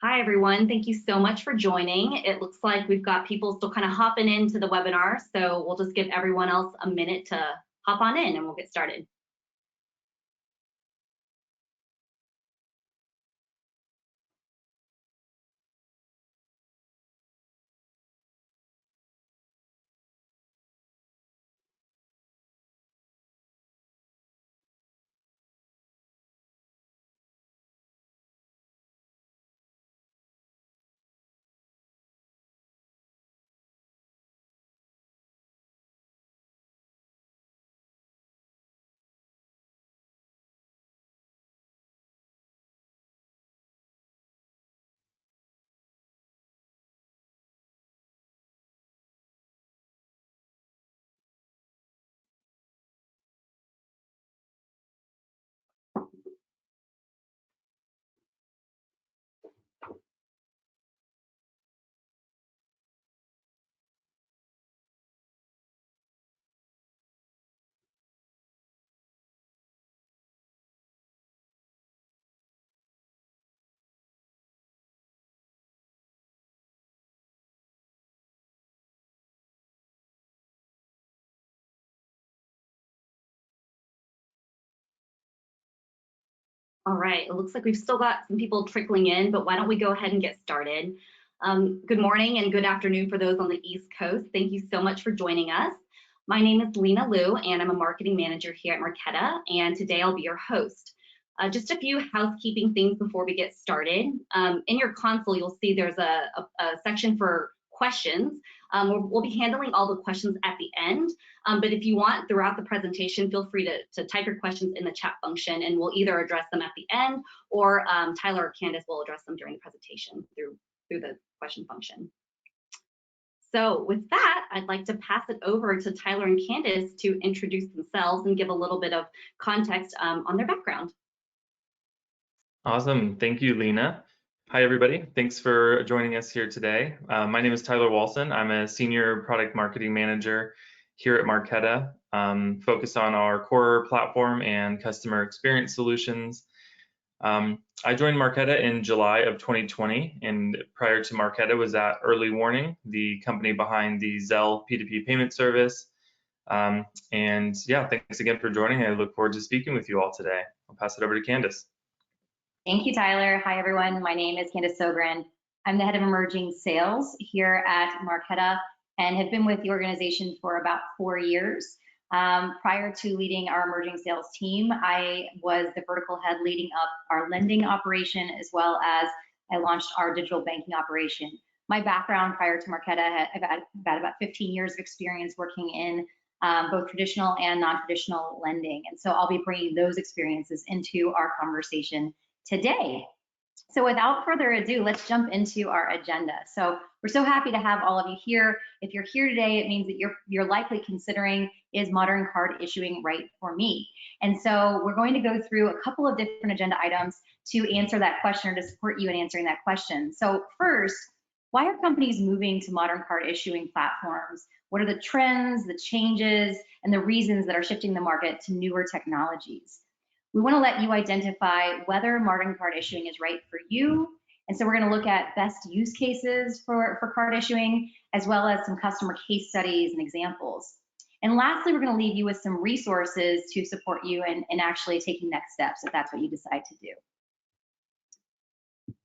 Hi, everyone. Thank you so much for joining. It looks like we've got people still kind of hopping into the webinar, so we'll just give everyone else a minute to hop on in and we'll get started. All right, it looks like we've still got some people trickling in, but why don't we go ahead and get started. Good morning and good afternoon for those on the East Coast. Thank you so much for joining us. My name is Lena Liu, and I'm a marketing manager here at Marqeta, and today I'll be your host. Just a few housekeeping things before we get started. In your console, you'll see there's a section for questions. We'll be handling all the questions at the end, but if you want throughout the presentation, feel free to type your questions in the chat function and we'll either address them at the end or Tyler or Candace will address them during the presentation through the question function. So with that, I'd like to pass it over to Tyler and Candace to introduce themselves and give a little bit of context on their background. Awesome. Thank you, Lena. Hi, everybody. Thanks for joining us here today. My name is Tyler Walson. I'm a senior product marketing manager here at Marqeta, focused on our core platform and customer experience solutions. I joined Marqeta in July of 2020, and prior to Marqeta was at Early Warning, the company behind the Zelle P2P payment service. And yeah, thanks again for joining. I look forward to speaking with you all today. I'll pass it over to Candace. Thank you, Tyler. Hi, everyone. My name is Candace Sogren. I'm the head of emerging sales here at Marqeta and have been with the organization for about 4 years. Prior to leading our emerging sales team, I was the vertical head leading up our lending operation, as well as I launched our digital banking operation. My background prior to Marqeta, I've had about 15 years of experience working in both traditional and non-traditional lending. And so I'll be bringing those experiences into our conversation today. So without further ado, let's jump into our agenda. So we're so happy to have all of you here. If you're here today, it means that you're likely considering, is modern card issuing right for me? And so we're going to go through a couple of different agenda items to answer that question or to support you in answering that question. So first, why are companies moving to modern card issuing platforms? What are the trends, the changes, and the reasons that are shifting the market to newer technologies? We want to let you identify whether modern card issuing is right for you. And so we're going to look at best use cases for card issuing, as well as some customer case studies and examples. And lastly, we're going to leave you with some resources to support you in actually taking next steps if that's what you decide to do.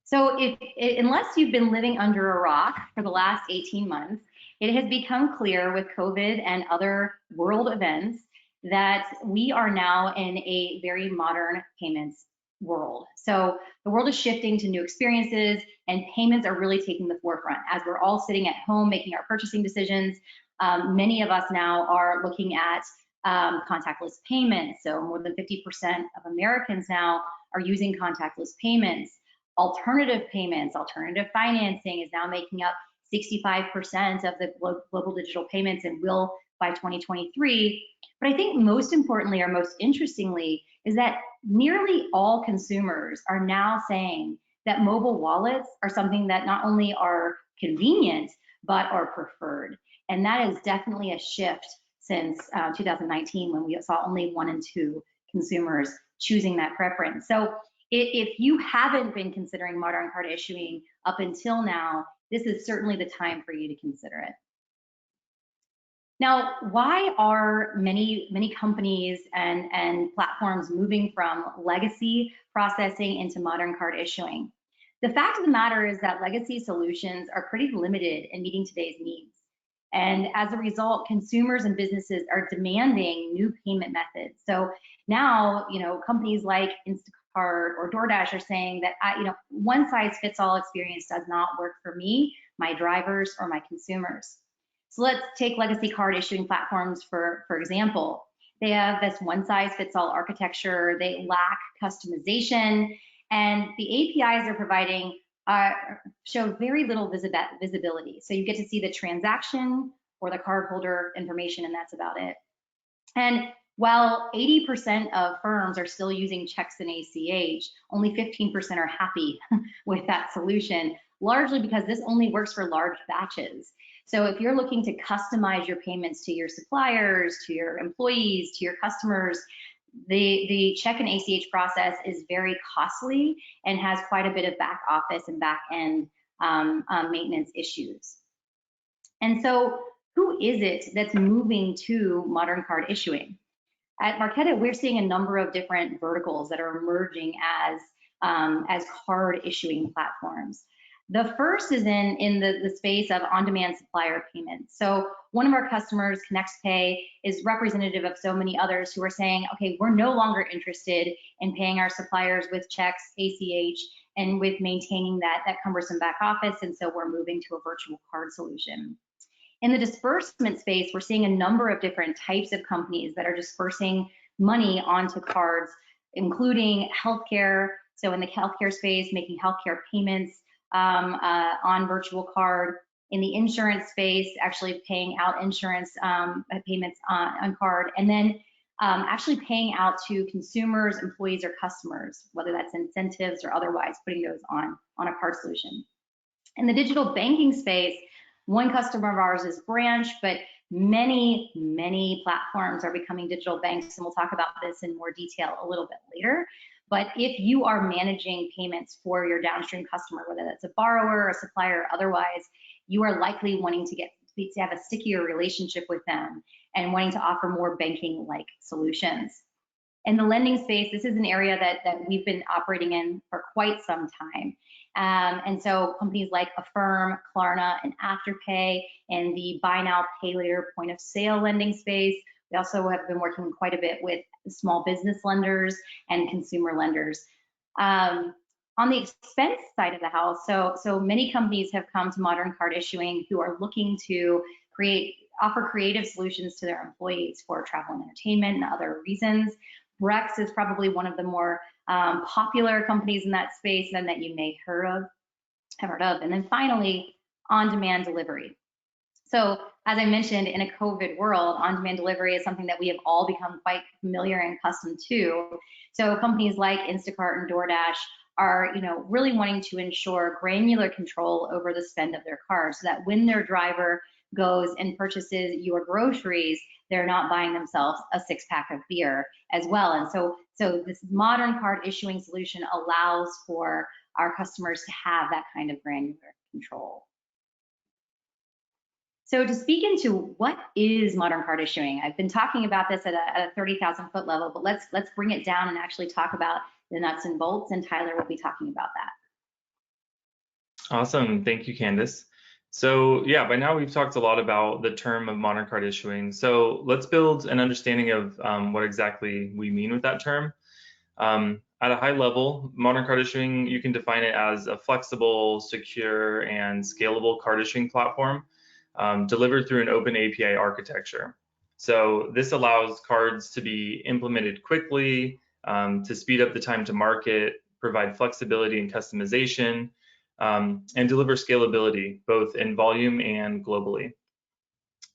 So unless you've been living under a rock for the last 18 months, it has become clear with COVID and other world events that we are now in a very modern payments world. So the world is shifting to new experiences and payments are really taking the forefront. As we're all sitting at home making our purchasing decisions, many of us now are looking at contactless payments. So more than 50% of Americans now are using contactless payments. Alternative payments, alternative financing is now making up 65% of the global digital payments and will by 2023. But I think most importantly or most interestingly is that nearly all consumers are now saying that mobile wallets are something that not only are convenient, but are preferred. And that is definitely a shift since 2019 when we saw only 1 in 2 consumers choosing that preference. So If you haven't been considering modern card issuing up until now, this is certainly the time for you to consider it. Now, why are many companies and platforms moving from legacy processing into modern card issuing? The fact of the matter is that legacy solutions are pretty limited in meeting today's needs. And as a result, consumers and businesses are demanding new payment methods. So now, companies like Instacart or DoorDash are saying that, one size fits all experience does not work for me, my drivers, or my consumers. So let's take legacy card issuing platforms for example. They have this one size fits all architecture, they lack customization, and the APIs they're providing show very little visibility. So you get to see the transaction or the cardholder information, and that's about it. And while 80% of firms are still using checks and ACH, only 15% are happy with that solution, largely because this only works for large batches. So if you're looking to customize your payments to your suppliers, to your employees, to your customers, the check and ACH process is very costly and has quite a bit of back office and back end maintenance issues. And so who is it that's moving to modern card issuing? At Marqeta, we're seeing a number of different verticals that are emerging as card issuing platforms. The first is in the space of on-demand supplier payments. So one of our customers, ConnectPay, is representative of so many others who are saying, okay, we're no longer interested in paying our suppliers with checks, ACH, and with maintaining that cumbersome back office, and so we're moving to a virtual card solution. In the disbursement space, we're seeing a number of different types of companies that are dispersing money onto cards, including healthcare. So in the healthcare space, making healthcare payments on virtual card. In the insurance space, actually paying out insurance payments on card, and then actually paying out to consumers, employees, or customers, whether that's incentives or otherwise, putting those on a card solution. In the digital banking space, one customer of ours is Branch, but many platforms are becoming digital banks, and we'll talk about this in more detail a little bit later. But if you are managing payments for your downstream customer, whether that's a borrower, a supplier, or otherwise, you are likely wanting to have a stickier relationship with them and wanting to offer more banking-like solutions. In the lending space, this is an area that we've been operating in for quite some time. And so companies like Affirm, Klarna, and Afterpay in the buy now, pay later point of sale lending space. We also have been working quite a bit with small business lenders and consumer lenders. On the expense side of the house, so many companies have come to modern card issuing who are looking to offer creative solutions to their employees for travel and entertainment and other reasons. Brex is probably one of the more popular companies in that space and that you may have heard of. And then finally, on-demand delivery. So as I mentioned, in a COVID world, on-demand delivery is something that we have all become quite familiar and accustomed to. So companies like Instacart and DoorDash are, really wanting to ensure granular control over the spend of their cars, so that when their driver goes and purchases your groceries, they're not buying themselves a six-pack of beer as well. And so this modern card issuing solution allows for our customers to have that kind of granular control. So to speak into what is modern card issuing, I've been talking about this at a 30,000 foot level, but let's bring it down and actually talk about the nuts and bolts, and Tyler will be talking about that. Awesome, thank you, Candace. So yeah, by now we've talked a lot about the term of modern card issuing. So let's build an understanding of what exactly we mean with that term. At a high level, modern card issuing, you can define it as a flexible, secure, and scalable card issuing platform delivered through an open API architecture. So this allows cards to be implemented quickly, to speed up the time to market, provide flexibility and customization, and deliver scalability, both in volume and globally.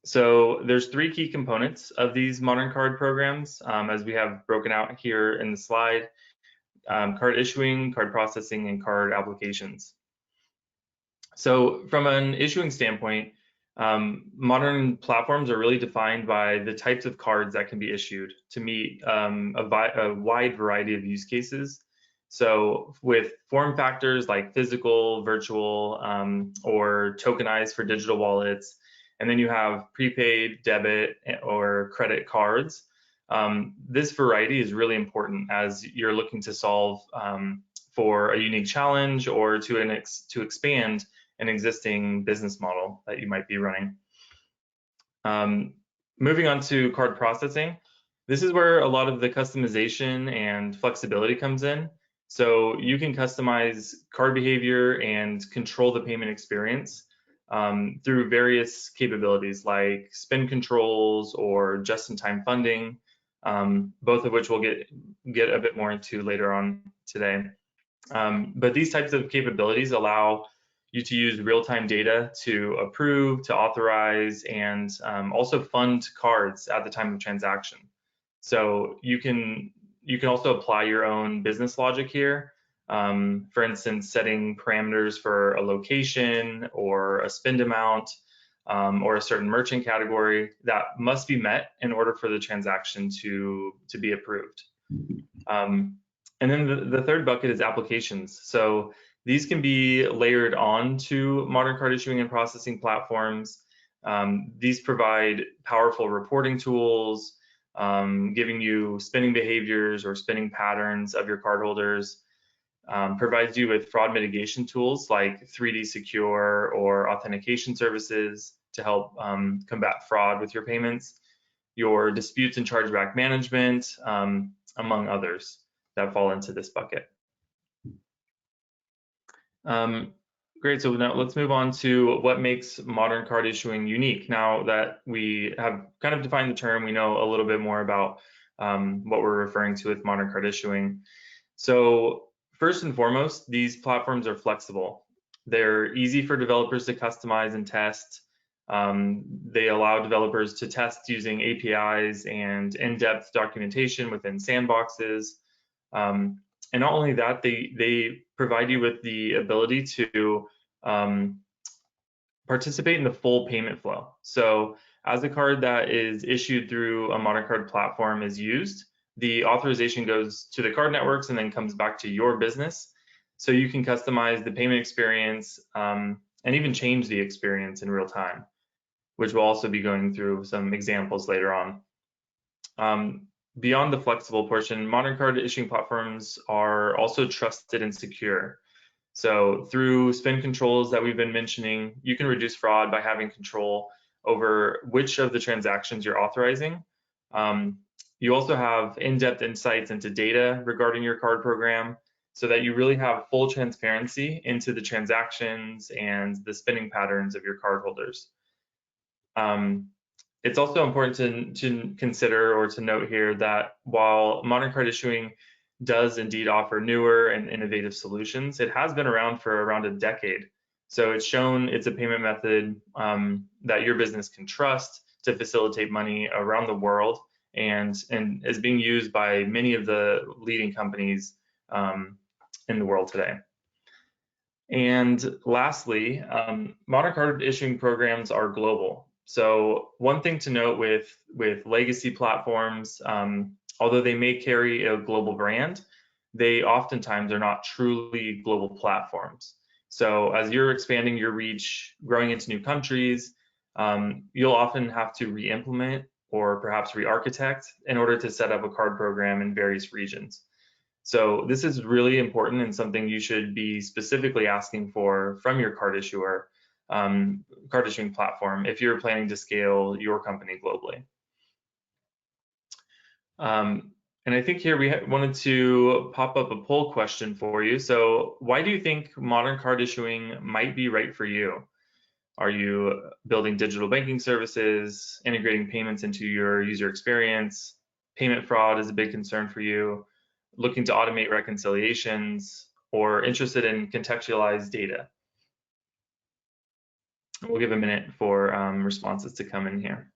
So there's three key components of these modern card programs, as we have broken out here in the slide: card issuing, card processing, and card applications. So from an issuing standpoint, modern platforms are really defined by the types of cards that can be issued to meet a wide variety of use cases. So with form factors like physical, virtual, or tokenized for digital wallets, and then you have prepaid, debit, or credit cards. This variety is really important as you're looking to solve for a unique challenge or to expand an existing business model that you might be running. Moving on to card processing, this is where a lot of the customization and flexibility comes in. So you can customize card behavior and control the payment experience through various capabilities like spend controls or just-in-time funding, both of which we'll get a bit more into later on today. But these types of capabilities allow you to use real-time data to approve, to authorize, and also fund cards at the time of transaction. So you can also apply your own business logic here. For instance, setting parameters for a location or a spend amount or a certain merchant category that must be met in order for the transaction to be approved. And then the third bucket is applications. So these can be layered onto modern card issuing and processing platforms. These provide powerful reporting tools, giving you spending behaviors or spending patterns of your cardholders, provides you with fraud mitigation tools like 3D Secure or authentication services to help combat fraud with your payments, your disputes and chargeback management, among others that fall into this bucket. Great, so now let's move on to what makes modern card issuing unique. Now that we have kind of defined the term, we know a little bit more about what we're referring to with modern card issuing. So first and foremost, these platforms are flexible. They're easy for developers to customize and test. They allow developers to test using APIs and in-depth documentation within sandboxes. And not only that, they provide you with the ability to participate in the full payment flow. So as a card that is issued through a modern card platform is used, the authorization goes to the card networks and then comes back to your business. So you can customize the payment experience and even change the experience in real time, which we'll also be going through some examples later on. Beyond the flexible portion, modern card issuing platforms are also trusted and secure. So through spend controls that we've been mentioning, you can reduce fraud by having control over which of the transactions you're authorizing. You also have in-depth insights into data regarding your card program so that you really have full transparency into the transactions and the spending patterns of your cardholders. It's also important to consider or to note here that while modern card issuing does indeed offer newer and innovative solutions, it has been around for around a decade. So it's shown it's a payment method that your business can trust to facilitate money around the world and is being used by many of the leading companies in the world today. And lastly, modern card issuing programs are global. So one thing to note with legacy platforms, although they may carry a global brand, they oftentimes are not truly global platforms. So as you're expanding your reach, growing into new countries, you'll often have to re-implement or perhaps re-architect in order to set up a card program in various regions. So this is really important and something you should be specifically asking for from your card issuing platform if you're planning to scale your company globally. And I think here we wanted to pop up a poll question for you. So why do you think modern card issuing might be right for you? Are you building digital banking services, integrating payments into your user experience? Payment fraud is a big concern for you, looking to automate reconciliations, or interested in contextualized data? We'll give a minute for responses to come in here.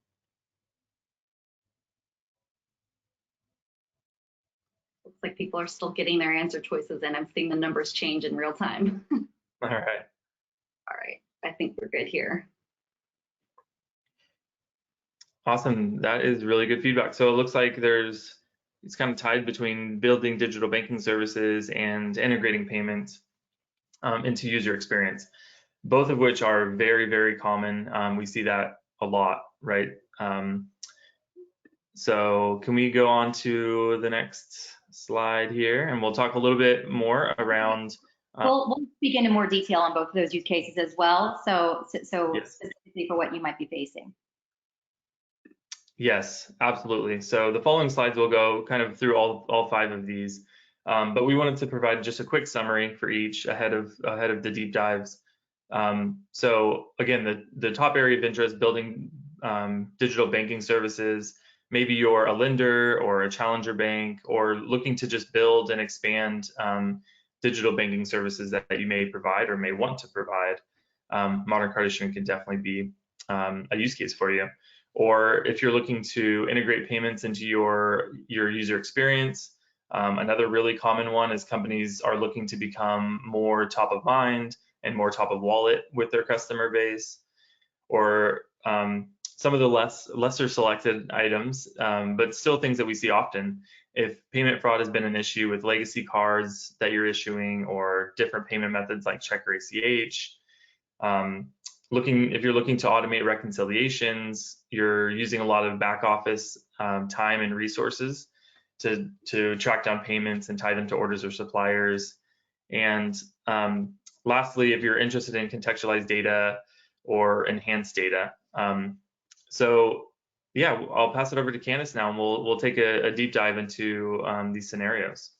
Looks like people are still getting their answer choices in. I'm seeing the numbers change in real time. All right. All right, I think we're good here. Awesome, that is really good feedback. So it looks like there's it's kind of tied between building digital banking services and integrating payments into user experience, both of which are very, very common. We see that a lot, right? So can we go on to the next slide here, and we'll talk a little bit more around. We'll speak into more detail on both of those use cases as well. So Yes. specifically for what you might be facing. Yes, absolutely. So the following slides will go kind of through all 5 of these, but we wanted to provide just a quick summary for each ahead of the deep dives. So again, the top area of interest, building digital banking services. Maybe you're a lender or a challenger bank, or looking to just build and expand digital banking services that you may provide or may want to provide. Modern card issuing can definitely be a use case for you. Or if you're looking to integrate payments into your user experience, another really common one is companies are looking to become more top of mind and more top of wallet with their customer base. Or some of the lesser selected items, but still things that we see often. If payment fraud has been an issue with legacy cards that you're issuing, or different payment methods like check or ACH, if you're looking to automate reconciliations, you're using a lot of back office time and resources to track down payments and tie them to orders or suppliers. And lastly, if you're interested in contextualized data or enhanced data. So yeah, I'll pass it over to Candace now, and we'll take a deep dive into these scenarios.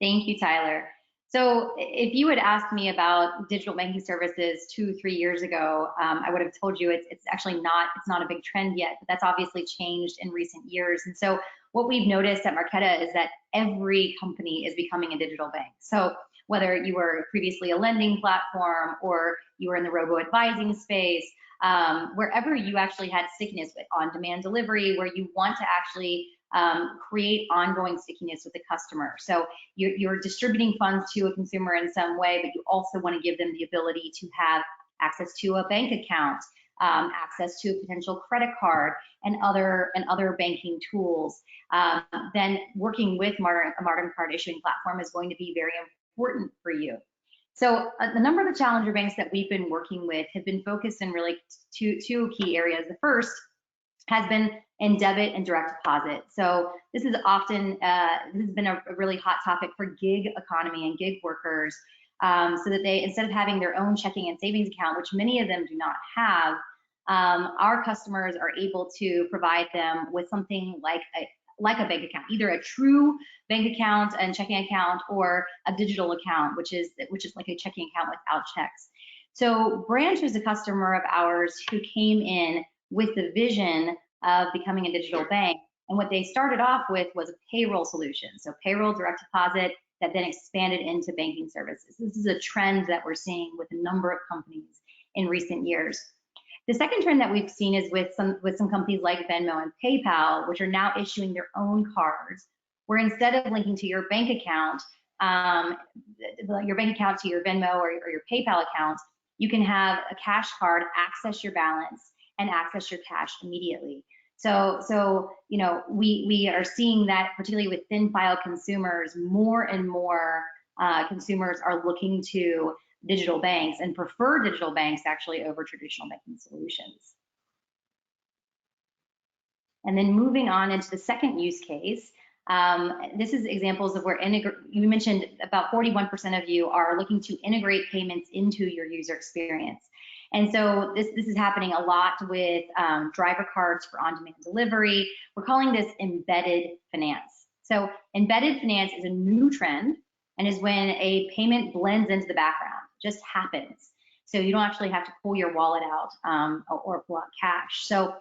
Thank you, Tyler. So if you had asked me about digital banking services 2-3 years ago, I would have told you it's actually not a big trend yet, but that's obviously changed in recent years. And so what we've noticed at Marqeta is that every company is becoming a digital bank. So whether you were previously a lending platform or you were in the robo-advising space, wherever you actually had stickiness with on-demand delivery, where you want to actually create ongoing stickiness with the customer. So you're distributing funds to a consumer in some way, but you also want to give them the ability to have access to a bank account, access to a potential credit card, and other banking tools. Then working with a modern card issuing platform is going to be very important for you. So the number of the challenger banks that we've been working with have been focused in really two key areas. The first has been in debit and direct deposit. So this is often, this has been a really hot topic for gig economy and gig workers, so that they, instead of having their own checking and savings account, which many of them do not have, our customers are able to provide them with something like a bank account, either a true bank account and checking account, or a digital account, which is like a checking account without checks. So Branch is a customer of ours who came in with the vision of becoming a digital bank, and what they started off with was a payroll solution. So payroll, direct deposit, that then expanded into banking services. This is a trend that we're seeing with a number of companies in recent years. The second trend that we've seen is with some companies like Venmo and PayPal, which are now issuing their own cards, where instead of linking to your bank account to your Venmo or your PayPal account, you can have a cash card, access your balance, and access your cash immediately. So you know, we are seeing that, particularly with thin file consumers, more and more consumers are looking to digital banks and prefer digital banks actually over traditional banking solutions. And then moving on into the second use case, this is examples of where you mentioned about 41% of you are looking to integrate payments into your user experience. And so this is happening a lot with driver cards for on-demand delivery. We're calling this embedded finance. So embedded finance is a new trend and is when a payment blends into the background, just happens. So you don't actually have to pull your wallet out or pull out cash. So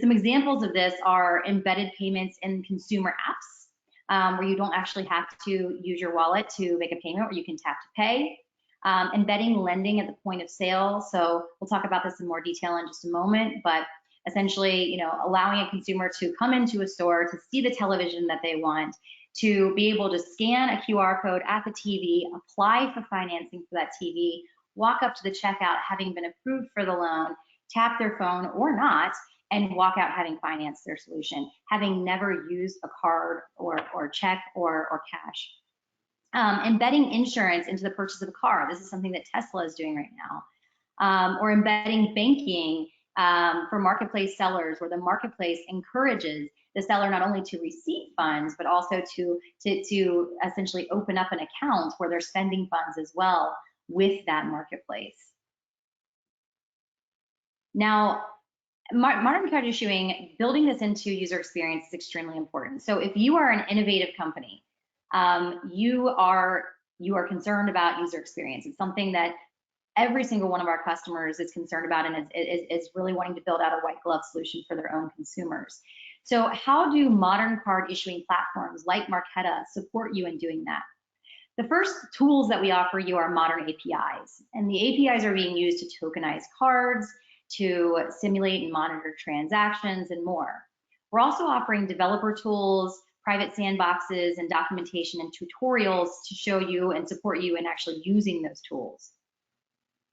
some examples of this are embedded payments in consumer apps, where you don't actually have to use your wallet to make a payment, or you can tap to pay. Embedding lending at the point of sale. So we'll talk about this in more detail in just a moment, but essentially, you know, allowing a consumer to come into a store to see the television that they want, to be able to scan a QR code at the TV, apply for financing for that TV, walk up to the checkout having been approved for the loan, tap their phone or not, and walk out having financed their solution, having never used a card or check or cash. Embedding insurance into the purchase of a car. This is something that Tesla is doing right now. Or embedding banking for marketplace sellers, where the marketplace encourages the seller not only to receive funds, but also to essentially open up an account where they're spending funds as well with that marketplace. Now, modern card issuing, building this into user experience is extremely important. So if you are an innovative company, you are concerned about user experience. It's something that every single one of our customers is concerned about and is really wanting to build out a white glove solution for their own consumers. So how do modern card issuing platforms like Marqeta support you in doing that? The first tools that we offer you are modern APIs, and the APIs are being used to tokenize cards, to simulate and monitor transactions, and more. We're also offering developer tools, private sandboxes, and documentation and tutorials to show you and support you in actually using those tools.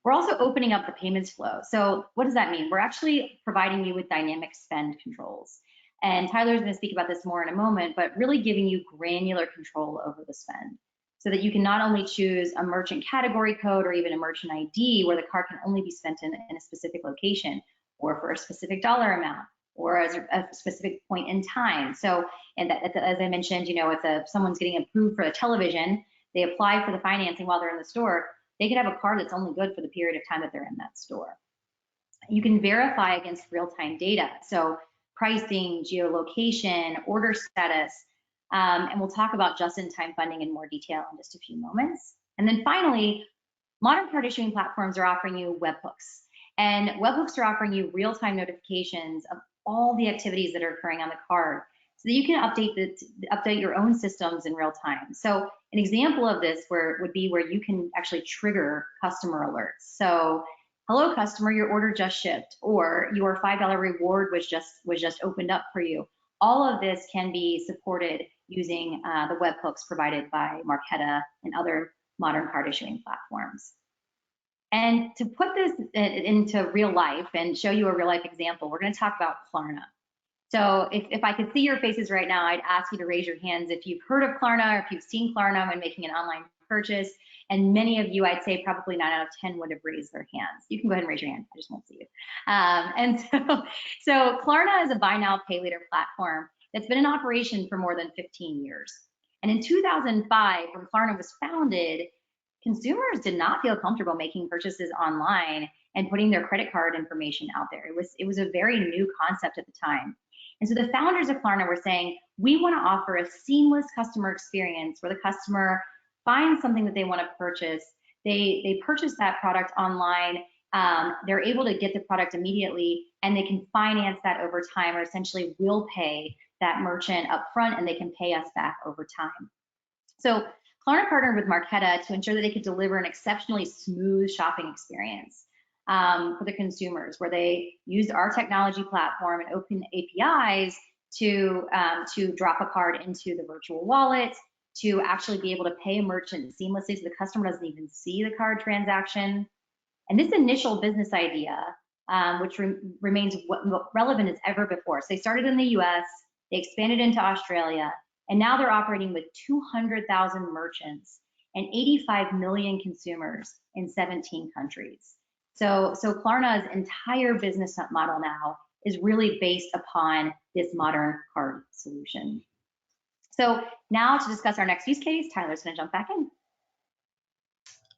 We're also opening up the payments flow. So what does that mean? We're actually providing you with dynamic spend controls. And Tyler's going to speak about this more in a moment, but really giving you granular control over the spend so that you can not only choose a merchant category code or even a merchant ID where the card can only be spent in a specific location or for a specific dollar amount or as a specific point in time. So, and as I mentioned, you know, if someone's getting approved for a television, they apply for the financing while they're in the store, they could have a card that's only good for the period of time that they're in that store. You can verify against real-time data. So pricing, geolocation, order status, and we'll talk about just-in-time funding in more detail in just a few moments. And then finally, modern card issuing platforms are offering you webhooks. And webhooks are offering you real-time notifications of all the activities that are occurring on the card so that you can update your own systems in real time. So an example of this would be where you can actually trigger customer alerts. So, hello customer, your order just shipped, or your $5 reward was just opened up for you. All of this can be supported using the webhooks provided by Marqeta and other modern card issuing platforms. And to put this into real life and show you a real life example, we're going to talk about Klarna. So if I could see your faces right now, I'd ask you to raise your hands if you've heard of Klarna or if you've seen Klarna when making an online purchase. And many of you, I'd say probably 9 out of 10 would have raised their hands. You can go ahead and raise your hand, I just won't see you. And so Klarna is a buy now, pay later platform that's been in operation for more than 15 years. And in 2005, when Klarna was founded, consumers did not feel comfortable making purchases online and putting their credit card information out there. It was a very new concept at the time. And so the founders of Klarna were saying, we want to offer a seamless customer experience where the customer finds something that they want to purchase. They purchase that product online. They're able to get the product immediately, and they can finance that over time, or essentially will pay that merchant up front and they can pay us back over time. So Klarna partnered with Marqeta to ensure that they could deliver an exceptionally smooth shopping experience for the consumers, where they used our technology platform and open APIs to drop a card into the virtual wallet, to actually be able to pay a merchant seamlessly so the customer doesn't even see the card transaction. And this initial business idea, which remains relevant as ever before. So they started in the US, they expanded into Australia, and now they're operating with 200,000 merchants and 85 million consumers in 17 countries. So Klarna's entire business model now is really based upon this modern card solution. So now to discuss our next use case, Tyler's going to jump back in.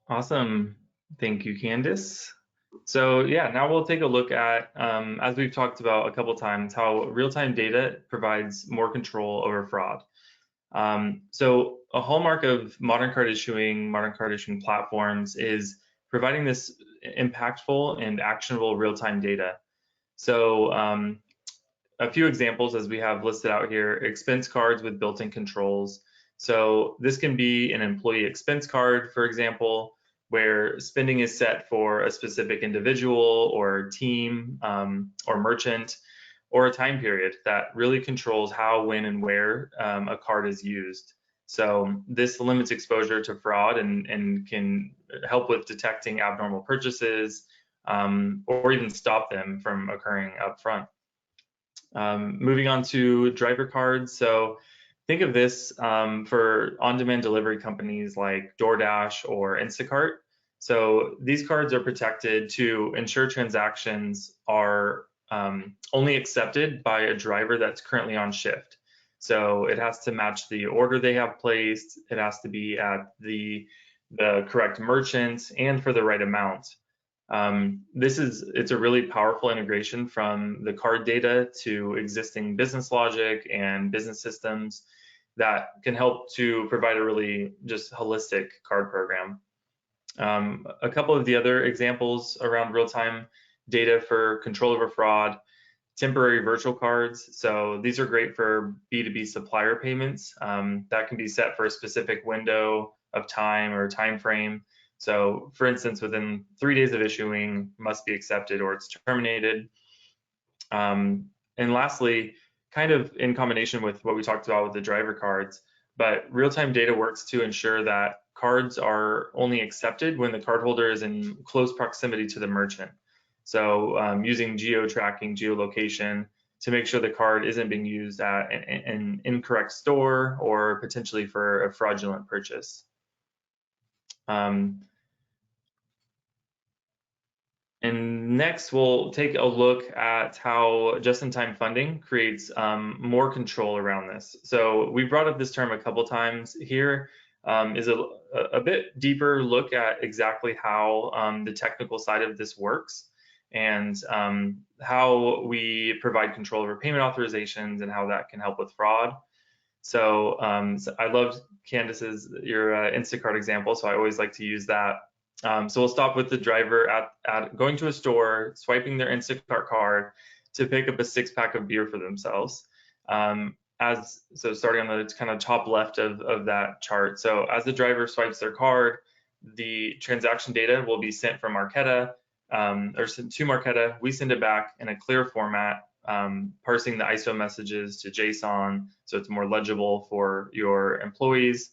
Awesome. Thank you, Candice. So yeah, now we'll take a look at, as we've talked about a couple times, how real-time data provides more control over fraud. So a hallmark of modern card issuing platforms is providing this impactful and actionable real-time data. So a few examples, as we have listed out here: expense cards with built-in controls. So this can be an employee expense card, for example, where spending is set for a specific individual or team or merchant, or a time period that really controls how, when, and where a card is used. So this limits exposure to fraud and can help with detecting abnormal purchases or even stop them from occurring up front. Moving on to driver cards. So think of this for on-demand delivery companies like DoorDash or Instacart. So these cards are protected to ensure transactions are only accepted by a driver that's currently on shift. So it has to match the order they have placed. It has to be at the correct merchant and for the right amount. It's a really powerful integration from the card data to existing business logic and business systems that can help to provide a really just holistic card program. A couple of the other examples around real-time data for control over fraud, temporary virtual cards. So these are great for B2B supplier payments that can be set for a specific window of time or time frame. So for instance, within 3 days of issuing, must be accepted or it's terminated. And lastly, kind of in combination with what we talked about with the driver cards, but real-time data works to ensure that cards are only accepted when the cardholder is in close proximity to the merchant. So using geo-tracking, geolocation to make sure the card isn't being used at an incorrect store or potentially for a fraudulent purchase. And next, we'll take a look at how just-in-time funding creates more control around this. So we brought up this term a couple times. Here is a bit deeper look at exactly how the technical side of this works and how we provide control over payment authorizations and how that can help with fraud. So I loved Candace's, your Instacart example, so I always like to use that. So we'll stop with the driver at going to a store, swiping their Instacart card to pick up a 6-pack of beer for themselves. So starting on the kind of top left of that chart. So as the driver swipes their card, the transaction data will be sent from Marqeta or sent to Marqeta. We send it back in a clear format, parsing the ISO messages to JSON so it's more legible for your employees.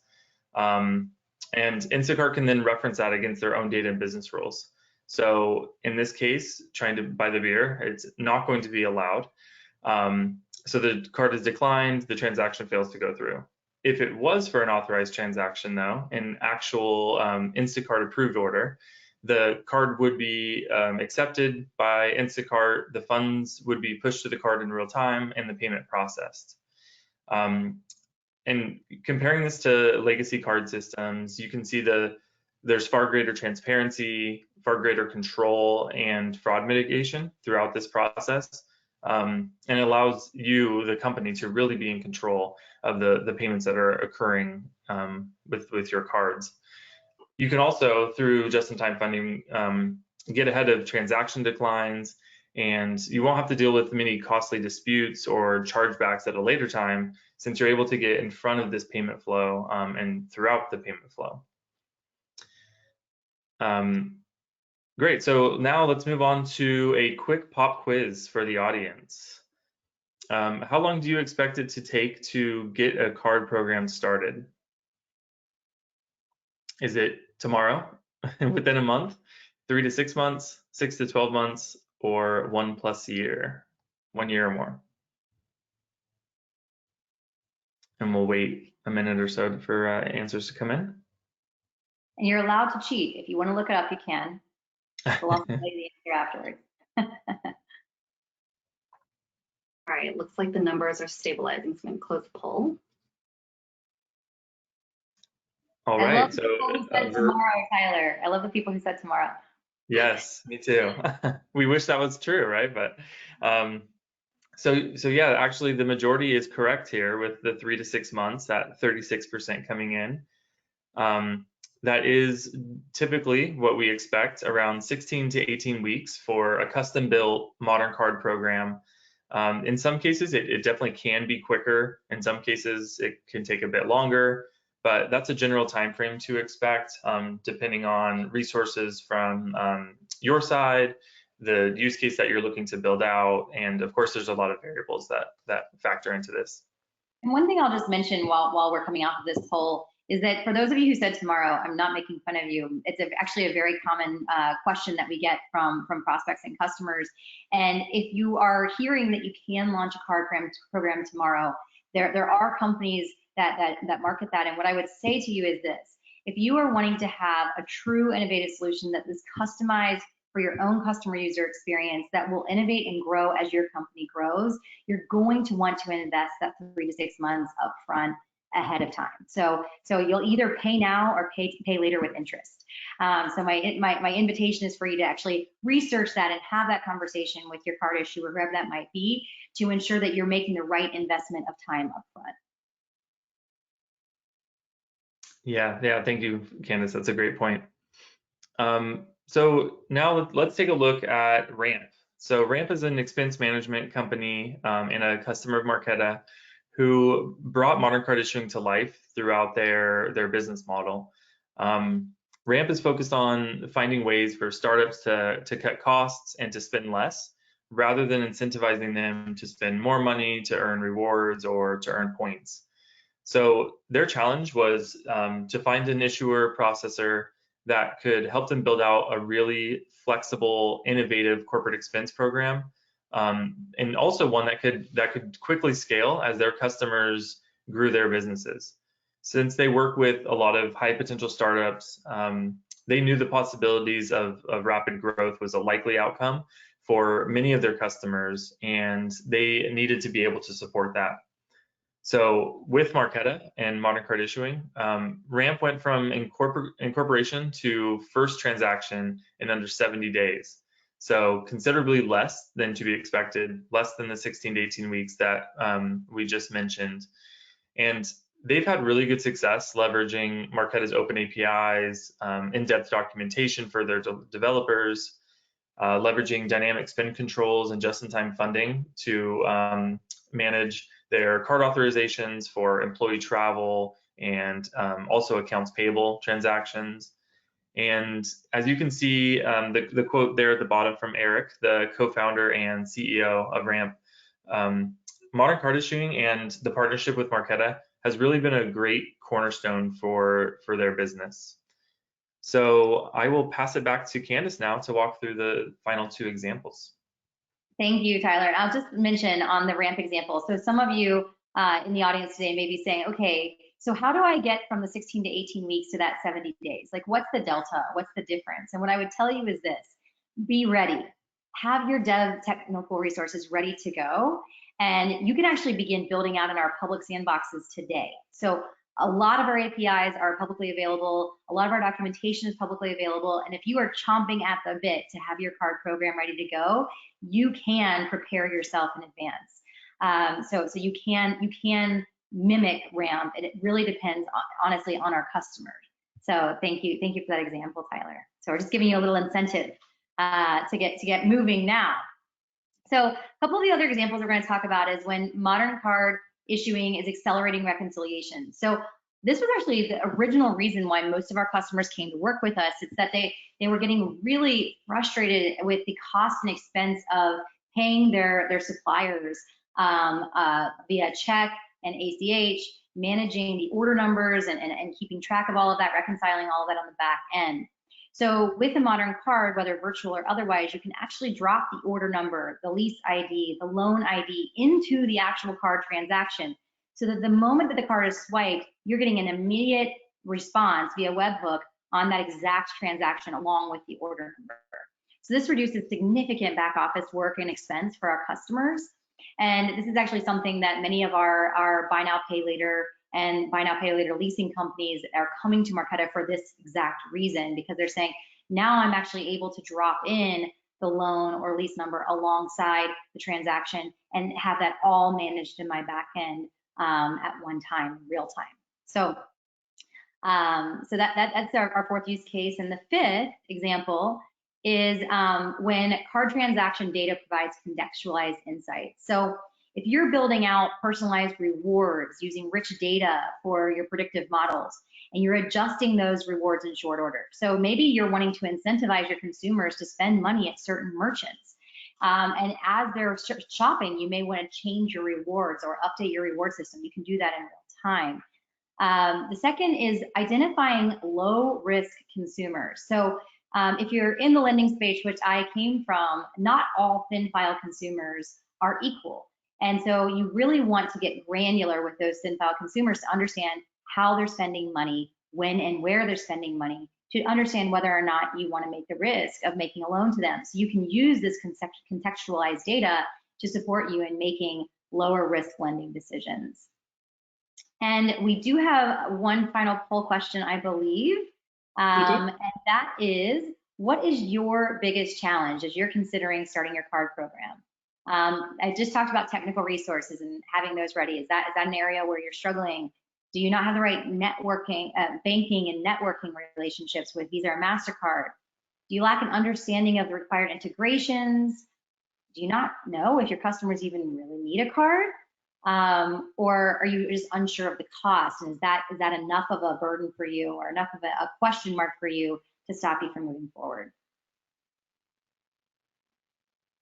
And Instacart can then reference that against their own data and business rules. So in this case, trying to buy the beer, it's not going to be allowed. So the card is declined, the transaction fails to go through. If it was for an authorized transaction though, an actual Instacart approved order, the card would be accepted by Instacart, the funds would be pushed to the card in real time, and the payment processed. And comparing this to legacy card systems, you can see there's far greater transparency, far greater control, and fraud mitigation throughout this process. And it allows you, the company, to really be in control of the payments that are occurring with your cards. You can also, through just-in-time funding, get ahead of transaction declines, and you won't have to deal with many costly disputes or chargebacks at a later time, since you're able to get in front of this payment flow and throughout the payment flow. Great, so now let's move on to a quick pop quiz for the audience. How long do you expect it to take to get a card program started? Is it tomorrow, within a month, 3 to 6 months, 6 to 12 months, or 1+ year, 1 year or more? And we'll wait a minute or so for answers to come in. And you're allowed to cheat. If you want to look it up, you can. We'll also tell you the answer afterwards. All right, it looks like the numbers are stabilizing, so I'm going to close the poll. All right. I love the people who said tomorrow, Tyler. I love the people who said tomorrow. Yes, me too. We wish that was true, right? But so yeah, actually the majority is correct here with the 3 to 6 months, at 36% coming in. That is typically what we expect, around 16 to 18 weeks for a custom-built modern card program. In some cases, it definitely can be quicker. In some cases, it can take a bit longer, but that's a general time frame to expect, depending on resources from your side, the use case that you're looking to build out, and of course, there's a lot of variables that factor into this. And one thing I'll just mention while we're coming off of this poll is that for those of you who said tomorrow, I'm not making fun of you. It's actually a very common question that we get from prospects and customers. And if you are hearing that you can launch a card program tomorrow, there are companies that market that. And what I would say to you is this: if you are wanting to have a true innovative solution that is customized for your own customer user experience, that will innovate and grow as your company grows, you're going to want to invest that 3 to 6 months upfront ahead of time. So you'll either pay now or pay later with interest. So my invitation is for you to actually research that and have that conversation with your card issuer, whoever that might be, to ensure that you're making the right investment of time upfront. Yeah, thank you, Candace. That's a great point. So now let's take a look at Ramp. So Ramp is an expense management company and a customer of Marqeta who brought modern card issuing to life throughout their business model. Ramp is focused on finding ways for startups to cut costs and to spend less, rather than incentivizing them to spend more money to earn rewards or to earn points. So their challenge was to find an issuer processor that could help them build out a really flexible, innovative corporate expense program, and also one that could quickly scale as their customers grew their businesses. Since they work with a lot of high potential startups, they knew the possibilities of rapid growth was a likely outcome for many of their customers, and they needed to be able to support that. So with Marqeta and modern card issuing, Ramp went from incorporation to first transaction in under 70 days. So considerably less than to be expected, less than the 16 to 18 weeks that we just mentioned. And they've had really good success leveraging Marqeta's open APIs, in-depth documentation for their developers, leveraging dynamic spend controls and just-in-time funding to manage their card authorizations for employee travel and also accounts payable transactions. And as you can see, the quote there at the bottom from Eric, the co-founder and CEO of Ramp, modern card issuing and the partnership with Marqeta has really been a great cornerstone for their business. So I will pass it back to Candace now to walk through the final 2 examples. Thank you, Tyler. I'll just mention on the Ramp example. So some of you in the audience today may be saying, okay, so how do I get from the 16 to 18 weeks to that 70 days? Like, what's the delta? What's the difference? And what I would tell you is this: be ready. Have your dev technical resources ready to go. And you can actually begin building out in our public sandboxes today. So a lot of our APIs are publicly available. A lot of our documentation is publicly available. And if you are chomping at the bit to have your card program ready to go, you can prepare yourself in advance. So you can mimic Ramp, and it really depends honestly on our customers. So thank you for that example, Tyler. So we're just giving you a little incentive to get moving now. So a couple of the other examples we're going to talk about is when modern card issuing is accelerating reconciliation. So this was actually the original reason why most of our customers came to work with us. It's that they were getting really frustrated with the cost and expense of paying their suppliers via check and ACH, managing the order numbers and keeping track of all of that, reconciling all of that on the back end. So with a modern card, whether virtual or otherwise, you can actually drop the order number, the lease ID, the loan ID into the actual card transaction, so that the moment that the card is swiped, you're getting an immediate response via webhook on that exact transaction along with the order number. So this reduces significant back office work and expense for our customers. And this is actually something that many of our buy now, pay later and buy now, pay later leasing companies are coming to Marqeta for this exact reason, because they're saying, now I'm actually able to drop in the loan or lease number alongside the transaction and have that all managed in my back end at one time, real time. So that's our 4th use case. And the 5th example is when card transaction data provides contextualized insights. So if you're building out personalized rewards using rich data for your predictive models, and you're adjusting those rewards in short order. So maybe you're wanting to incentivize your consumers to spend money at certain merchants. And as they're shopping, you may want to change your rewards or update your reward system. You can do that in real time. The second is identifying low-risk consumers. So if you're in the lending space, which I came from, not all thin file consumers are equal. And so you really want to get granular with those thin file consumers to understand how they're spending money, when and where they're spending money, to understand whether or not you want to make the risk of making a loan to them. So you can use this contextualized data to support you in making lower risk lending decisions. And we do have one final poll question, I believe, and that is, what is your biggest challenge as you're considering starting your card program? I just talked about technical resources and having those ready. Is that an area where you're struggling? Do you not have the right networking, banking and networking relationships with Visa or MasterCard? Do you lack an understanding of the required integrations? Do you not know if your customers even really need a card? Or are you just unsure of the cost? And is that enough of a burden for you, or enough of a question mark for you to stop you from moving forward?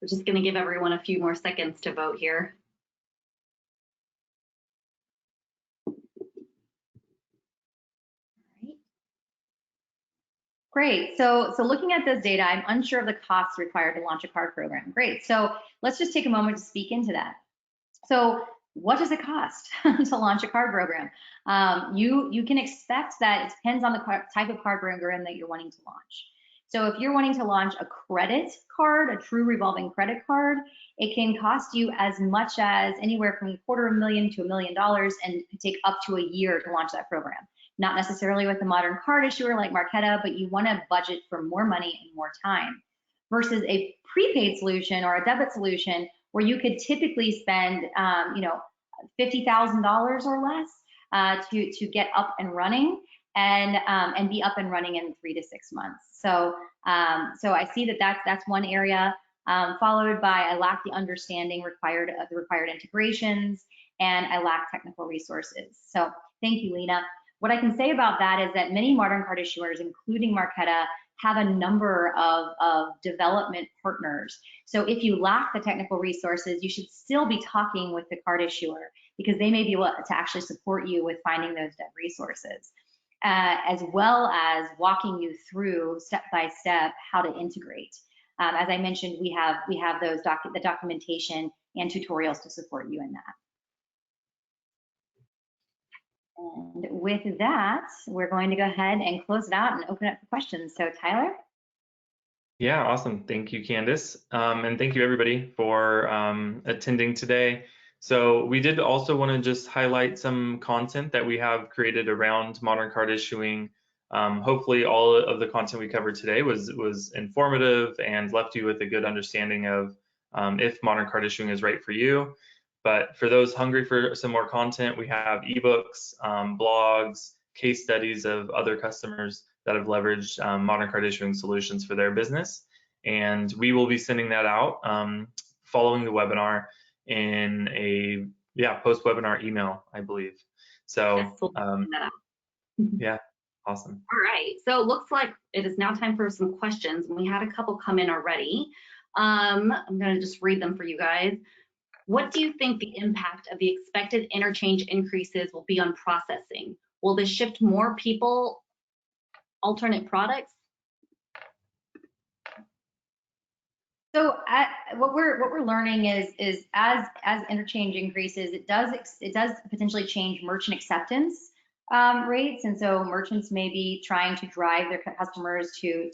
We're just going to give everyone a few more seconds to vote here. Great. So looking at this data, I'm unsure of the costs required to launch a card program. Great. So let's just take a moment to speak into that. So what does it cost to launch a card program? You can expect that it depends on the type of card program that you're wanting to launch. So if you're wanting to launch a credit card, a true revolving credit card, it can cost you as much as anywhere from $250,000 to $1 million, and it can take up to a year to launch that program. Not necessarily with a modern card issuer like Marqeta, but you want to budget for more money and more time. Versus a prepaid solution or a debit solution where you could typically spend, $50,000 or less to get up and running, and be up and running in 3 to 6 months. So I see that's one area, followed by I lack the understanding required of the required integrations, and I lack technical resources. So thank you, Lena. What I can say about that is that many modern card issuers, including Marqeta, have a number of development partners. So if you lack the technical resources, you should still be talking with the card issuer, because they may be able to actually support you with finding those dev resources, as well as walking you through step by step how to integrate. As I mentioned, we have those the documentation and tutorials to support you in that. And with that, we're going to go ahead and close it out and open up for questions. So Tyler? Yeah, awesome. Thank you, Candace. And thank you everybody for attending today. So we did also want to just highlight some content that we have created around modern card issuing. Hopefully all of the content we covered today was informative and left you with a good understanding of if modern card issuing is right for you. But for those hungry for some more content, we have ebooks, blogs, case studies of other customers that have leveraged modern card issuing solutions for their business. And we will be sending that out following the webinar in a post-webinar email, I believe. So yes, we'll send that out. Yeah, awesome. All right, so it looks like it is now time for some questions. We had a couple come in already. I'm going to just read them for you guys. What do you think the impact of the expected interchange increases will be on processing? Will this shift more people alternate products? So what we're learning is as interchange increases, it does potentially change merchant acceptance rates, and so merchants may be trying to drive their customers to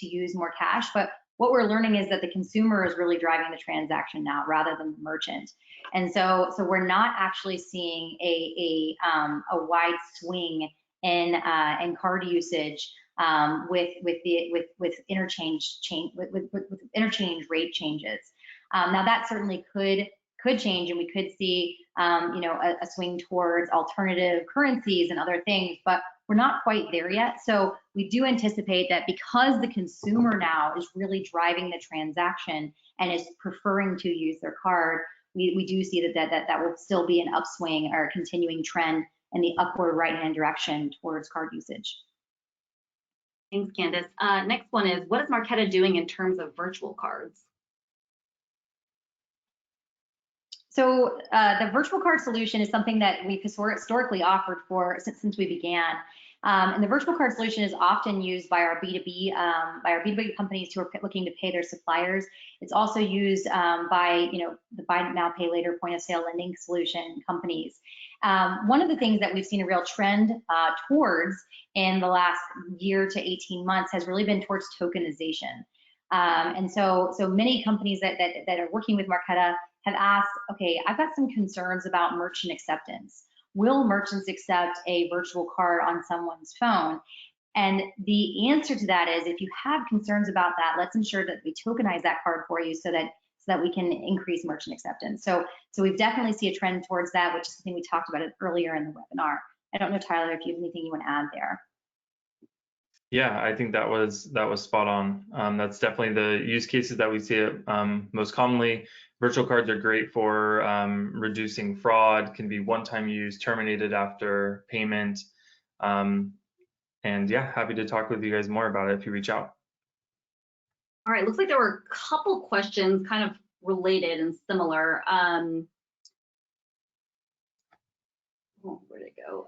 use more cash. But what we're learning is that the consumer is really driving the transaction now rather than the merchant, and so we're not actually seeing a wide swing in card usage with interchange rate changes. Now that certainly could change, and we could see a swing towards alternative currencies and other things, but we're not quite there yet. So we do anticipate that because the consumer now is really driving the transaction and is preferring to use their card, we do see that will still be an upswing or a continuing trend in the upward right-hand direction towards card usage. Thanks, Candace. Next one is, what is Marqeta doing in terms of virtual cards? So the virtual card solution is something that we've historically offered since we began. And the virtual card solution is often used by our B2B companies who are looking to pay their suppliers. It's also used by the buy now pay later point of sale lending solution companies. One of the things that we've seen a real trend towards in the last year to 18 months has really been towards tokenization. And so many companies that are working with Marqeta have asked, okay, I've got some concerns about merchant acceptance. Will merchants accept a virtual card on someone's phone? And the answer to that is, if you have concerns about that, let's ensure that we tokenize that card for you so that we can increase merchant acceptance. So we definitely see a trend towards that, which is something we talked about earlier in the webinar. I don't know, Tyler, if you have anything you want to add there. Yeah, I think that was spot on. That's definitely the use cases that we see it most commonly. Virtual cards are great for reducing fraud, can be one-time use, terminated after payment. And yeah, happy to talk with you guys more about it if you reach out. All right, looks like there were a couple questions kind of related and similar. Where'd it go?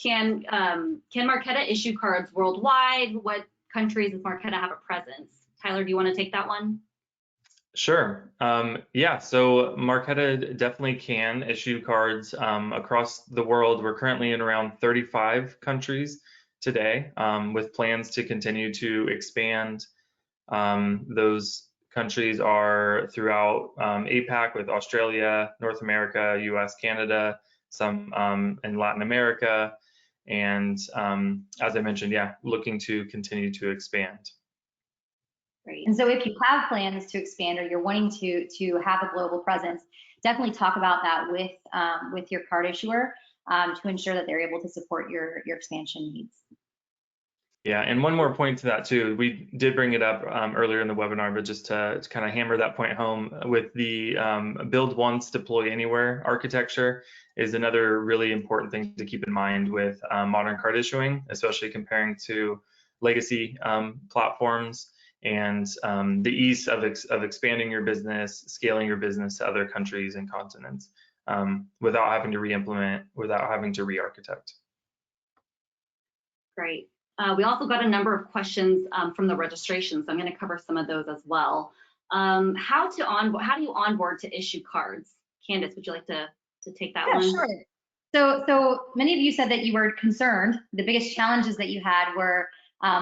Can Marqeta issue cards worldwide? What countries does Marqeta have a presence? Tyler, do you want to take that one? Sure. Yeah, so Marqeta definitely can issue cards across the world. We're currently in around 35 countries today, with plans to continue to expand. Those countries are throughout APAC with Australia, North America, US, Canada, some in Latin America, and as I mentioned, yeah, looking to continue to expand. Great. And so if you have plans to expand or you're wanting to have a global presence, definitely talk about that with your card issuer to ensure that they're able to support your expansion needs. Yeah, and one more point to that too. We did bring it up earlier in the webinar, but just to kind of hammer that point home, with the build once, deploy anywhere architecture is another really important thing to keep in mind with modern card issuing, especially comparing to legacy platforms, and the ease of expanding your business, scaling your business to other countries and continents without having to re-implement, without having to re-architect. Great. We also got a number of questions from the registration, so I'm going to cover some of those as well. How do you onboard to issue cards? Candace, would you like to take that one? Sure. So many of you said that you were concerned. The biggest challenges that you had were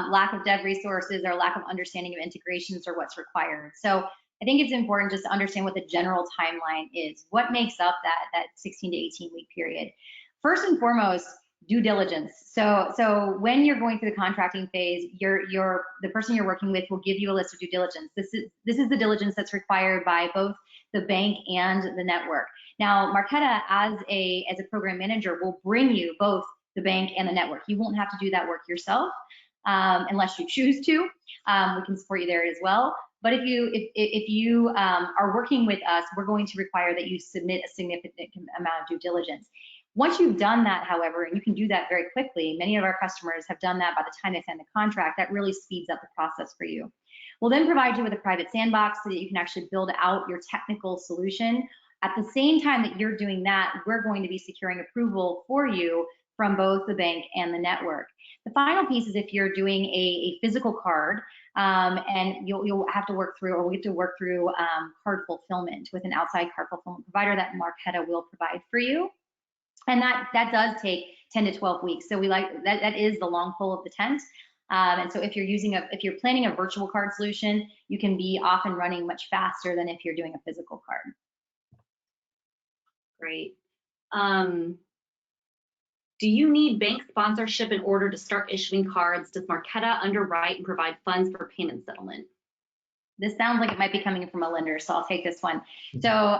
lack of dev resources or lack of understanding of integrations or what's required. So I think it's important just to understand what the general timeline is. What makes up that 16 to 18 week period? First and foremost, due diligence. So when you're going through the contracting phase, the person you're working with will give you a list of due diligence. This is the diligence that's required by both the bank and the network. Now, Marqeta, as a program manager, will bring you both the bank and the network. You won't have to do that work yourself unless you choose to. We can support you there as well. But if you are working with us, we're going to require that you submit a significant amount of due diligence. Once you've done that, however, and you can do that very quickly, many of our customers have done that by the time they sign the contract, that really speeds up the process for you. We'll then provide you with a private sandbox so that you can actually build out your technical solution. At the same time that you're doing that, we're going to be securing approval for you from both the bank and the network. The final piece is if you're doing a physical card, and you'll have to work through, or we have to work through card fulfillment with an outside card fulfillment provider that Marqeta will provide for you. And that does take 10 to 12 weeks. So that is the long pole of the tent. And so if you're planning a virtual card solution, you can be off and running much faster than if you're doing a physical card. Great. Do you need bank sponsorship in order to start issuing cards? Does Marqeta underwrite and provide funds for payment settlement? This sounds like it might be coming from a lender, so I'll take this one. So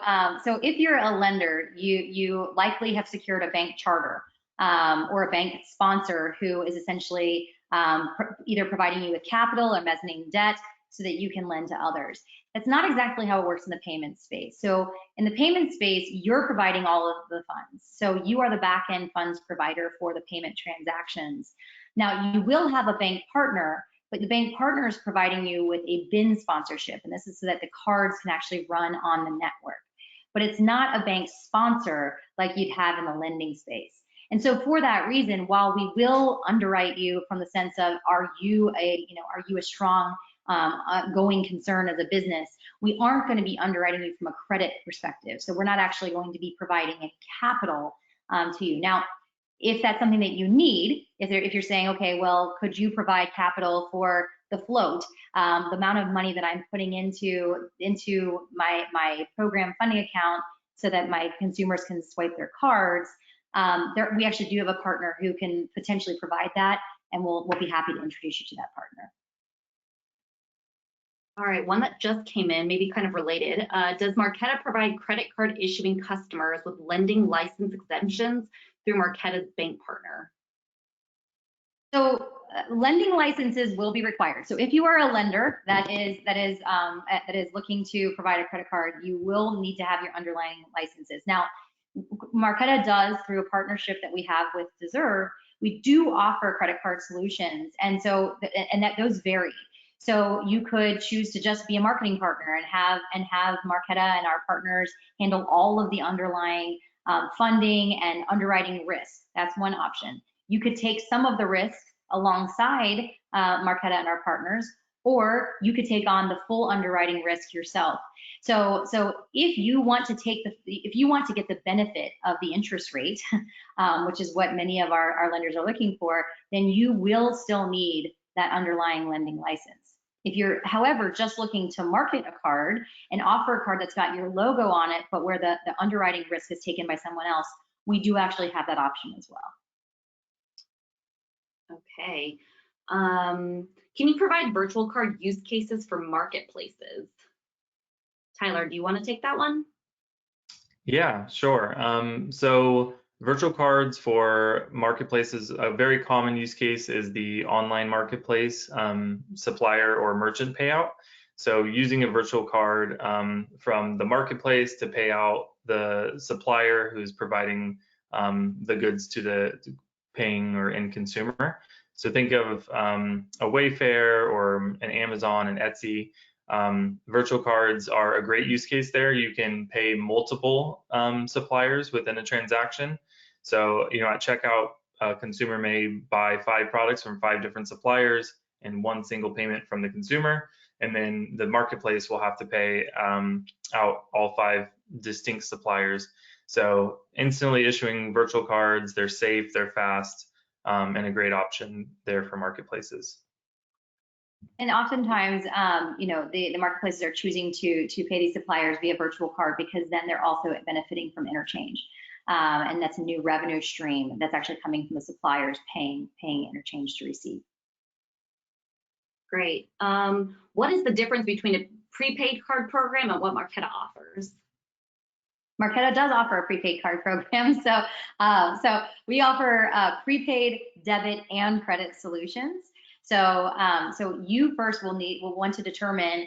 if you're a lender, you likely have secured a bank charter or a bank sponsor who is essentially either providing you with capital or mezzanine debt so that you can lend to others. That's not exactly how it works in the payment space. So in the payment space, you're providing all of the funds. So you are the back-end funds provider for the payment transactions. Now, you will have a bank partner, but the bank partner is providing you with a BIN sponsorship, and this is so that the cards can actually run on the network. but it's not a bank sponsor like you'd have in the lending space. And so for that reason, while we will underwrite you from the sense of are you a strong going concern as a business, we aren't going to be underwriting you from a credit perspective. So we're not actually going to be providing a capital to you. Now, if that's something that you need, if you're saying, okay, well, could you provide capital for the float, the amount of money that I'm putting into my program funding account so that my consumers can swipe their cards, we actually do have a partner who can potentially provide that, and we'll be happy to introduce you to that partner. All right, one that just came in, maybe kind of related. Does Marqeta provide credit card issuing customers with lending license exemptions through Marqeta's bank partner? So lending licenses will be required. So if you are a lender that is looking to provide a credit card, you will need to have your underlying licenses. Now, Marqeta does, through a partnership that we have with Deserve, we do offer credit card solutions, and those vary. So you could choose to just be a marketing partner and have Marqeta and our partners handle all of the underlying funding and underwriting risk. That's one option. You could take some of the risk alongside Marqeta and our partners, or you could take on the full underwriting risk yourself. So if you want to get the benefit of the interest rate, which is what many of our lenders are looking for, then you will still need that underlying lending license. If you're, however, just looking to market a card and offer a card that's got your logo on it, but where the underwriting risk is taken by someone else, we do actually have that option as well. Okay. Can you provide virtual card use cases for marketplaces? Tyler, do you want to take that one? Yeah, sure. So virtual cards for marketplaces, a very common use case is the online marketplace supplier or merchant payout. So using a virtual card from the marketplace to pay out the supplier who's providing the goods to the paying or end consumer. So think of a Wayfair or an Amazon and Etsy. Virtual cards are a great use case there. You can pay multiple suppliers within a transaction. So, at checkout, a consumer may buy 5 products from 5 different suppliers in one single payment from the consumer, and then the marketplace will have to pay out all 5 distinct suppliers. So instantly issuing virtual cards, they're safe, they're fast, and a great option there for marketplaces. And oftentimes, the marketplaces are choosing to pay these suppliers via virtual card because then they're also benefiting from interchange. And that's a new revenue stream that's actually coming from the suppliers paying interchange to receive. Great. What is the difference between a prepaid card program and what Marqeta offers? Marqeta does offer a prepaid card program. So we offer prepaid, debit, and credit solutions. So you first will want to determine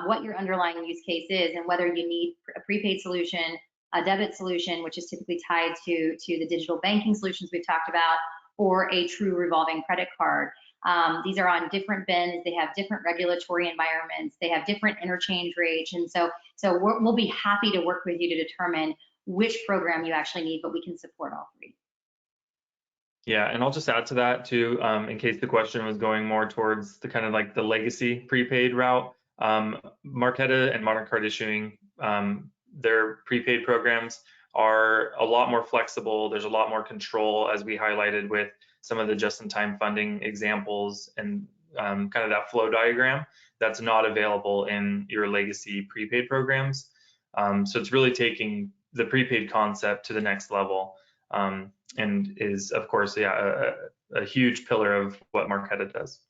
what your underlying use case is and whether you need a prepaid solution, a debit solution, which is typically tied to the digital banking solutions we've talked about, or a true revolving credit card. These are on different bins. They have different regulatory environments. They have different interchange rates. And so we'll be happy to work with you to determine which program you actually need, but we can support all 3. Yeah, and I'll just add to that too, in case the question was going more towards the kind of like the legacy prepaid route. Marqeta and Modern Card Issuing, their prepaid programs are a lot more flexible. There's a lot more control, as we highlighted with some of the just-in-time funding examples and kind of that flow diagram that's not available in your legacy prepaid programs. So it's really taking the prepaid concept to the next level, and is, of course, a huge pillar of what Marqeta does.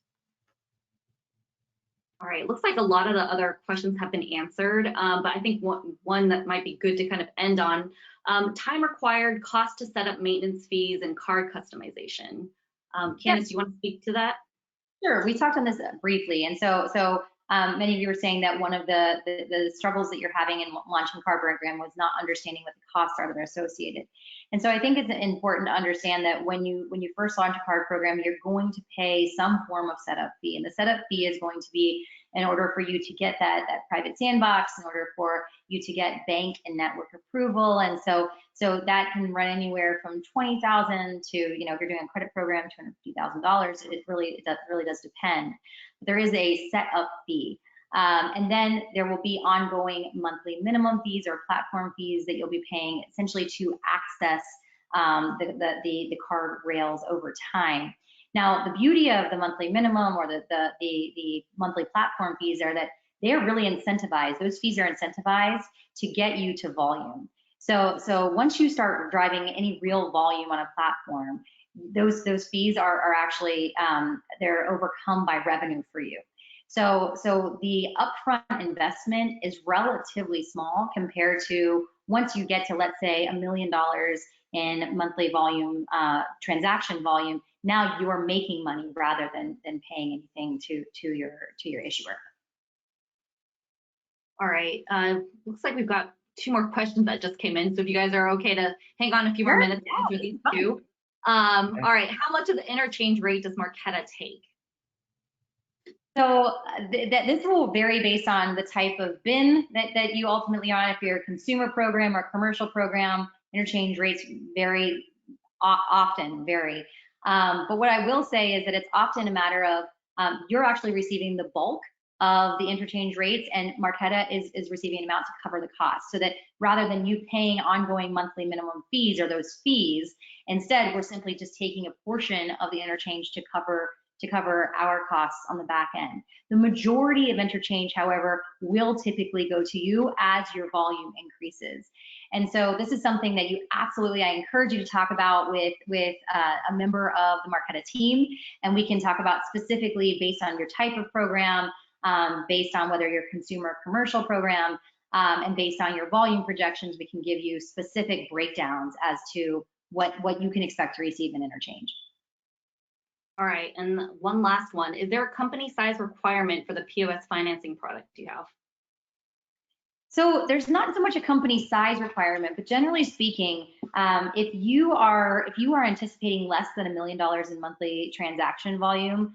All right, looks like a lot of the other questions have been answered, but I think one that might be good to kind of end on, time required, cost to set up maintenance fees, and card customization. Candace, do you want to speak to that? Sure, we talked on this briefly, and so Many of you were saying that one of the struggles that you're having in launching card program was not understanding what the costs are that are associated. And so I think it's important to understand that when you first launch a card program, you're going to pay some form of setup fee. And the setup fee is going to be in order for you to get that private sandbox, in order for you to get bank and network approval. And so that can run anywhere from $20,000 to, you know, if you're doing a credit program, $250,000. It really does depend. But there is a setup fee. And then there will be ongoing monthly minimum fees or platform fees that you'll be paying essentially to access the card rails over time. Now, the beauty of the monthly minimum or the monthly platform fees are that they are really incentivized. Those fees are incentivized to get you to volume. So once you start driving any real volume on a platform, those fees are actually they're overcome by revenue for you. So the upfront investment is relatively small compared to once you get to, let's say, $1 million in monthly volume, transaction volume. Now you're making money rather than paying anything to your issuer. All right, looks like we've got 2 more questions that just came in. So if you guys are okay to hang on a few more minutes to answer these 2. All right, how much of the interchange rate does Marqeta take? So this will vary based on the type of BIN that you ultimately are on. If you're a consumer program or commercial program, interchange rates often vary. But what I will say is that it's often a matter of you're actually receiving the bulk of the interchange rates, and Marqeta is receiving an amount to cover the cost. So that rather than you paying ongoing monthly minimum fees or those fees, instead we're simply just taking a portion of the interchange to cover our costs on the back end. The majority of interchange, however, will typically go to you as your volume increases. And so this is something that I encourage you to talk about with a member of the Marqeta team, and we can talk about specifically based on your type of program, based on whether you're consumer or commercial program, and based on your volume projections, we can give you specific breakdowns as to what you can expect to receive in interchange. All right, and one last one. Is there a company size requirement for the POS financing product you have? So there's not so much a company size requirement, but generally speaking, if you are anticipating less than $1 million in monthly transaction volume,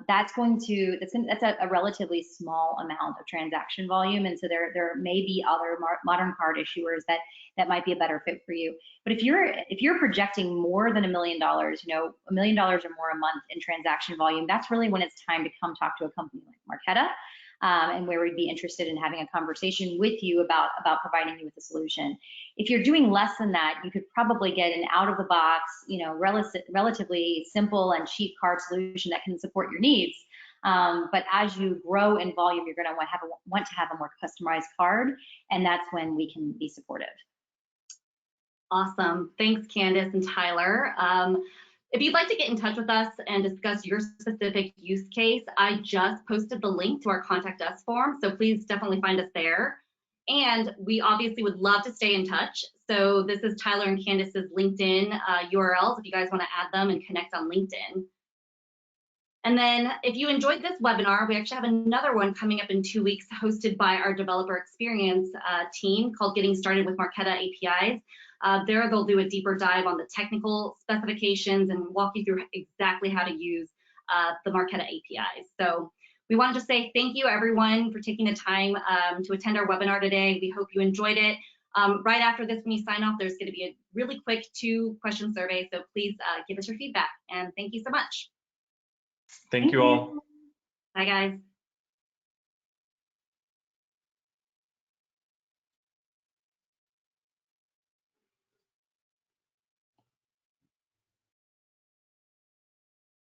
that's a relatively small amount of transaction volume, and so there may be other modern card issuers that might be a better fit for you. But if you're projecting more than $1 million, you know, $1 million or more a month in transaction volume, that's really when it's time to come talk to a company like Marqeta, and where we'd be interested in having a conversation with you about providing you with a solution. If you're doing less than that, you could probably get an out-of-the-box, you know, relatively simple and cheap card solution that can support your needs. But as you grow in volume, you're going to want to have a more customized card, and that's when we can be supportive. Awesome. Thanks, Candace and Tyler. If you'd like to get in touch with us and discuss your specific use case, I just posted the link to our Contact Us form, so please definitely find us there. And we obviously would love to stay in touch. So this is Tyler and Candace's LinkedIn URLs if you guys want to add them and connect on LinkedIn. And then if you enjoyed this webinar, we actually have another one coming up in 2 weeks hosted by our developer experience team called Getting Started with Marqeta APIs. There they'll do a deeper dive on the technical specifications and walk you through exactly how to use the Marqeta APIs. So we wanted to say thank you everyone for taking the time to attend our webinar today. We hope you enjoyed it. Right after this, when you sign off, there's going to be a really quick 2-question survey. So please give us your feedback, and thank you so much. Thank you all. Bye guys.